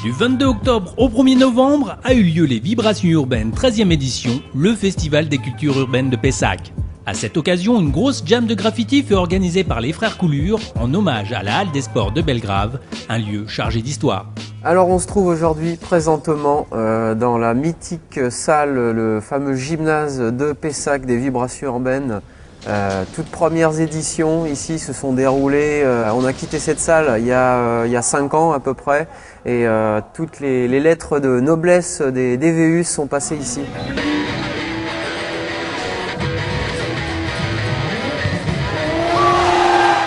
Du 22 octobre au 1er novembre a eu lieu les Vibrations Urbaines 13e édition, le festival des cultures urbaines de Pessac. À cette occasion, une grosse jam de graffiti fut organisée par les frères Coulure en hommage à la Halle des Sports de Belgrave, un lieu chargé d'histoire. Alors on se trouve aujourd'hui présentement dans la mythique salle, le fameux gymnase de Pessac des Vibrations Urbaines. Toutes premières éditions ici se sont déroulées, on a quitté cette salle il y a 5 ans à peu près et toutes les lettres de noblesse des DVU sont passées ici.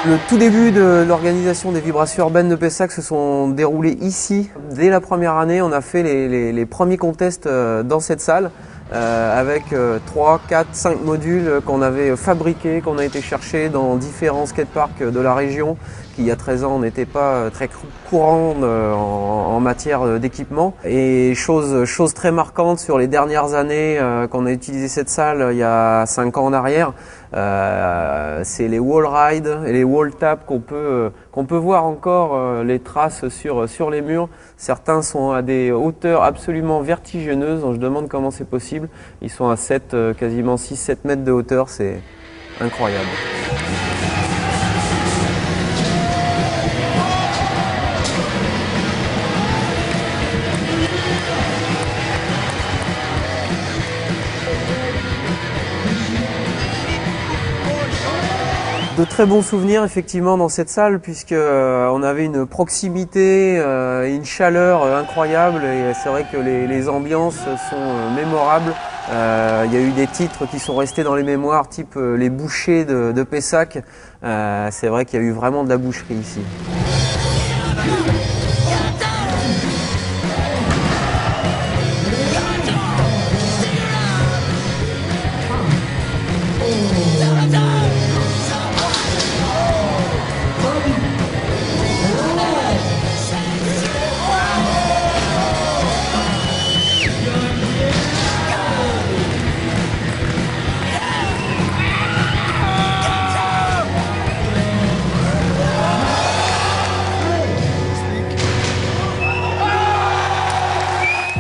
Le tout début de l'organisation des Vibrations Urbaines de Pessac se sont déroulés ici. Dès la première année, on a fait les premiers contests dans cette salle avec 3, 4, 5 modules qu'on avait fabriqués, qu'on a été chercher dans différents skateparks de la région qui il y a 13 ans n'était pas très courant en matière d'équipement. Et chose très marquante sur les dernières années qu'on a utilisé cette salle il y a 5 ans en arrière, c'est les wall rides et les wall taps qu'on peut voir encore les traces sur les murs. Certains sont à des hauteurs absolument vertigineuses, donc je demande comment c'est possible. Ils sont à quasiment 6-7 mètres de hauteur, c'est incroyable. De très bons souvenirs effectivement dans cette salle puisque on avait une proximité et une chaleur incroyable et c'est vrai que les ambiances sont mémorables. Il y a eu des titres qui sont restés dans les mémoires type les bouchers de Pessac. C'est vrai qu'il y a eu vraiment de la boucherie ici.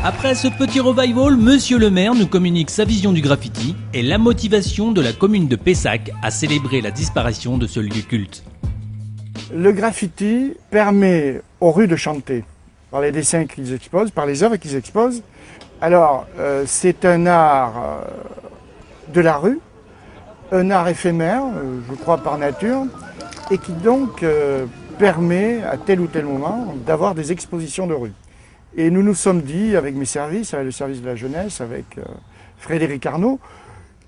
Après ce petit revival, Monsieur le maire nous communique sa vision du graffiti et la motivation de la commune de Pessac à célébrer la disparition de ce lieu culte. Le graffiti permet aux rues de chanter par les dessins qu'ils exposent, par les œuvres qu'ils exposent. Alors, c'est un art de la rue, un art éphémère, je crois par nature, et qui donc permet à tel ou tel moment d'avoir des expositions de rue. Et nous nous sommes dit, avec mes services, avec le service de la jeunesse, avec Frédéric Arnaud,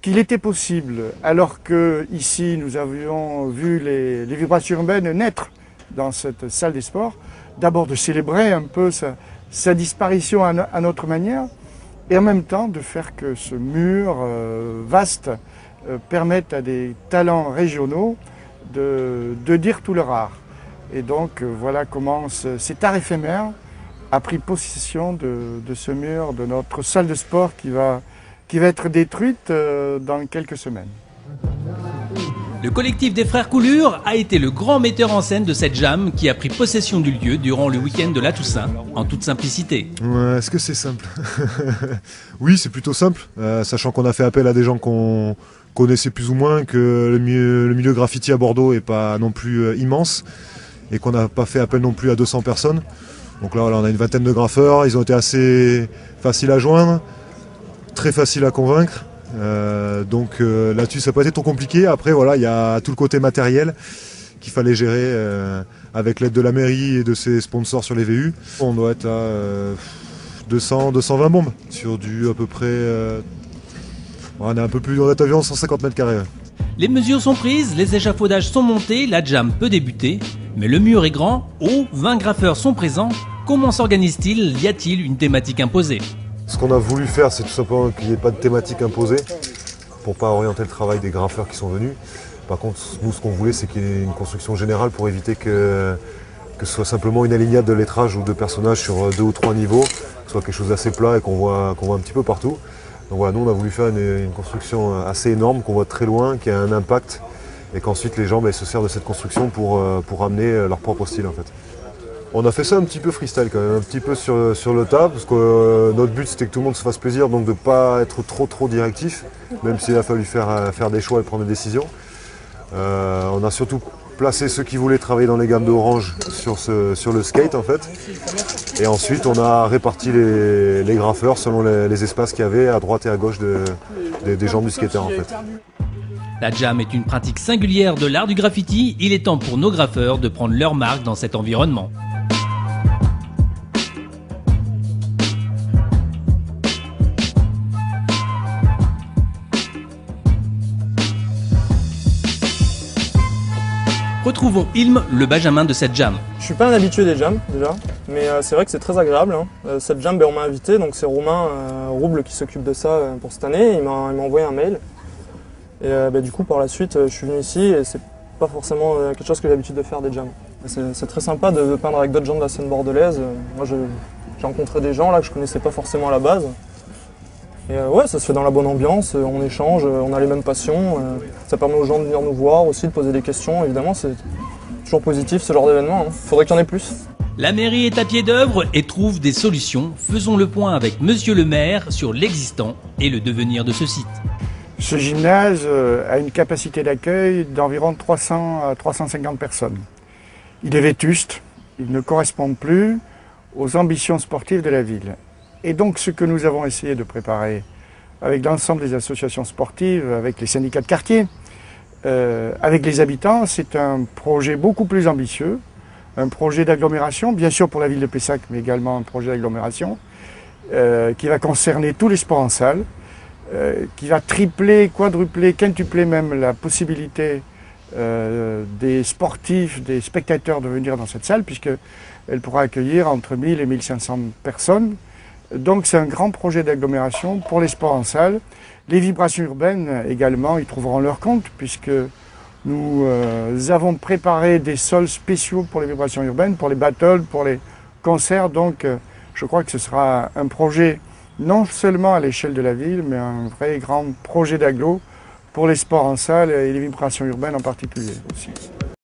qu'il était possible, alors que ici nous avions vu les vibrations urbaines naître dans cette salle des sports, d'abord de célébrer un peu sa disparition à notre manière, et en même temps de faire que ce mur vaste permette à des talents régionaux de dire tout leur art. Et donc voilà comment cet art éphémère a pris possession de ce mur, de notre salle de sport qui va être détruite dans quelques semaines. Le collectif des frères Coulure a été le grand metteur en scène de cette jam qui a pris possession du lieu durant le week-end de la Toussaint, en toute simplicité. Ouais, est-ce que c'est simple? Oui, c'est plutôt simple, sachant qu'on a fait appel à des gens qu'on connaissait plus ou moins, que le milieu graffiti à Bordeaux n'est pas non plus immense, et qu'on n'a pas fait appel non plus à 200 personnes. Donc là, on a une vingtaine de graffeurs, ils ont été assez faciles à joindre, très faciles à convaincre. Donc là-dessus, ça n'a pas été trop compliqué. Après, voilà, il y a tout le côté matériel qu'il fallait gérer avec l'aide de la mairie et de ses sponsors sur les VU. On doit être à 220 bombes sur du à peu près... on est un peu plus, on est environ 150 mètres carrés. Les mesures sont prises, les échafaudages sont montés, la jam peut débuter. Mais le mur est grand, haut, 20 graffeurs sont présents. Comment s'organise-t-il? Y a-t-il une thématique imposée? Ce qu'on a voulu faire, c'est tout simplement qu'il n'y ait pas de thématique imposée pour ne pas orienter le travail des graffeurs qui sont venus. Par contre, nous, ce qu'on voulait, c'est qu'il y ait une construction générale pour éviter que ce soit simplement une alignade de lettrage ou de personnages sur 2 ou 3 niveaux, que ce soit quelque chose d'assez plat et qu'on voit un petit peu partout. Donc voilà, nous, on a voulu faire une construction assez énorme, qu'on voit très loin, qui a un impact, et qu'ensuite les gens se servent de cette construction pour amener leur propre style en fait. On a fait ça un petit peu freestyle quand même, un petit peu sur le tas, parce que notre but c'était que tout le monde se fasse plaisir, donc de ne pas être trop directif, même s'il a fallu faire des choix et prendre des décisions. On a surtout placé ceux qui voulaient travailler dans les gammes d'Orange sur le skate en fait. Et ensuite on a réparti les graffeurs selon les espaces qu'il y avait à droite et à gauche des jambes du skater en fait. La jam est une pratique singulière de l'art du graffiti, il est temps pour nos graffeurs de prendre leur marque dans cet environnement. Retrouvons Ilm, le benjamin de cette jam. Je suis pas un habitué des jams déjà, mais c'est vrai que c'est très agréable. Hein. Cette jam, on m'a invité, donc c'est Romain Rouble qui s'occupe de ça pour cette année. Il m'a envoyé un mail. Et du coup, par la suite, je suis venu ici et c'est pas forcément quelque chose que j'ai l'habitude de faire des jams. C'est très sympa de peindre avec d'autres gens de la scène bordelaise. Moi, j'ai rencontré des gens là que je connaissais pas forcément à la base. Et ouais, ça se fait dans la bonne ambiance, on échange, on a les mêmes passions. Ça permet aux gens de venir nous voir aussi, de poser des questions. Évidemment, c'est toujours positif ce genre d'événement. Hein. Faudrait qu'il y en ait plus. La mairie est à pied d'œuvre et trouve des solutions. Faisons le point avec Monsieur le maire sur l'existant et le devenir de ce site. Ce gymnase a une capacité d'accueil d'environ 300 à 350 personnes. Il est vétuste, il ne correspond plus aux ambitions sportives de la ville. Et donc ce que nous avons essayé de préparer avec l'ensemble des associations sportives, avec les syndicats de quartier, avec les habitants, c'est un projet beaucoup plus ambitieux, un projet d'agglomération, bien sûr pour la ville de Pessac, mais également un projet d'agglomération, qui va concerner tous les sports en salle, qui va tripler, quadrupler, quintupler même la possibilité des sportifs, des spectateurs de venir dans cette salle, puisqu'elle pourra accueillir entre 1000 et 1500 personnes. Donc c'est un grand projet d'agglomération pour les sports en salle. Les vibrations urbaines également y trouveront leur compte, puisque nous avons préparé des sols spéciaux pour les vibrations urbaines, pour les battles, pour les concerts. Donc je crois que ce sera un projet non seulement à l'échelle de la ville, mais un vrai grand projet d'agglo pour les sports en salle et les vibrations urbaines en particulier aussi.